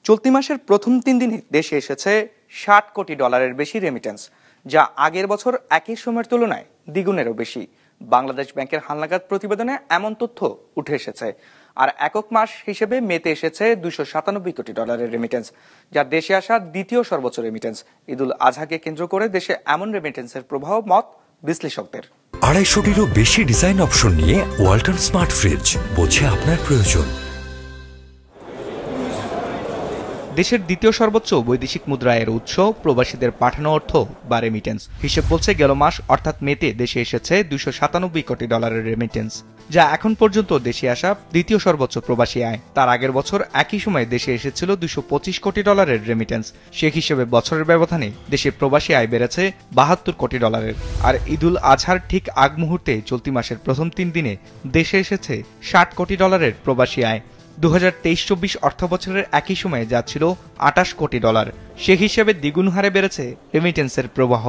চলতি মাসের প্রথম 3 দিনে দেশে এসেছে $60 কোটির বেশি রেমিটেন্স, যা আগের বছর একই সময়ের তুলনায় দ্বিগুণেরও বেশি। বাংলাদেশ ব্যাংকের হালনাগাদ প্রতিবেদনে এমন তথ্য উঠে এসেছে। আর একক মাস হিসেবে মেতে এসেছে $297 কোটি রেমিটেন্স, যা দেশে আসা দ্বিতীয় সর্বোচ্চ রেমিটেন্স। ঈদুল আজহাকে কেন্দ্র করে দেশে এমন রেমিটেন্সের প্রভাব মত বিশ্লেষকদের। 250-টিরও বেশি ডিজাইন অপশন নিয়ে ওয়ালটন স্মার্ট ফ্রিজ, বোঝে আপনার প্রয়োজন। দেশের দ্বিতীয় সর্বোচ্চ বৈদেশিক মুদ্রা আয়ের উৎস প্রবাসীদের পাঠানো অর্থ বা রেমিটেন্স। হিসেব বলছে গেল মাস অর্থাৎ মেতে দেশে এসেছে $297 কোটি রেমিটেন্স, যা এখন পর্যন্ত দেশে আসা দ্বিতীয় সর্বোচ্চ প্রবাসী আয়। তার আগের বছর একই সময়ে দেশে এসেছিল $225 কোটি রেমিটেন্স। সে হিসেবে বছরের ব্যবধানে দেশে প্রবাসী আয় বেড়েছে $72 কোটি। আর ঈদুল আজহার ঠিক আগ মুহূর্তে চলতি মাসের প্রথম 3 দিনে দেশে এসেছে $60 কোটি প্রবাসী আয়। 2023-24 অর্থ বছরের একই সময়ে যা ছিল $28 কোটি। সে হিসেবে দ্বিগুণ হারে বেড়েছে রেমিটেন্সের প্রবাহ।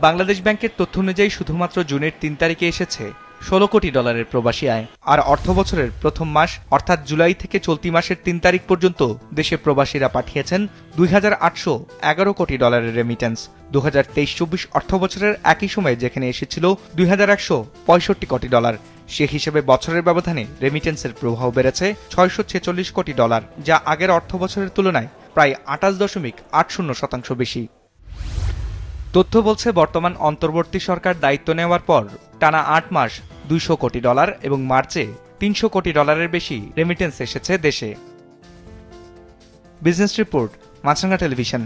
বাংলাদেশ ব্যাংকের তথ্য অনুযায়ী শুধুমাত্র জুনের 3 তারিখে এসেছে $16 কোটি প্রবাসী আয়। আর অর্থ বছরের প্রথম মাস অর্থাৎ জুলাই থেকে চলতি মাসের 3 তারিখ পর্যন্ত দেশে প্রবাসীরা পাঠিয়েছেন $2811 কোটি রেমিটেন্স। 2023-24 অর্থ বছরের একই সময়ে যেখানে এসেছিল $2165 কোটি, সে হিসেবে বছরের ব্যবধানে রেমিটেন্সের প্রবাহ বেড়েছে $646 কোটি, যা আগের অর্থ বছরের তুলনায় প্রায় 28.80% বেশি। তথ্য বলছে বর্তমান অন্তর্বর্তী সরকার দায়িত্ব নেওয়ার পর টানা 8 মাস $200 কোটি এবং মার্চে $300 কোটি বেশি রেমিটেন্স এসেছে দেশে। বিজনেস রিপোর্ট, মাছরাঙা টেলিভিশন।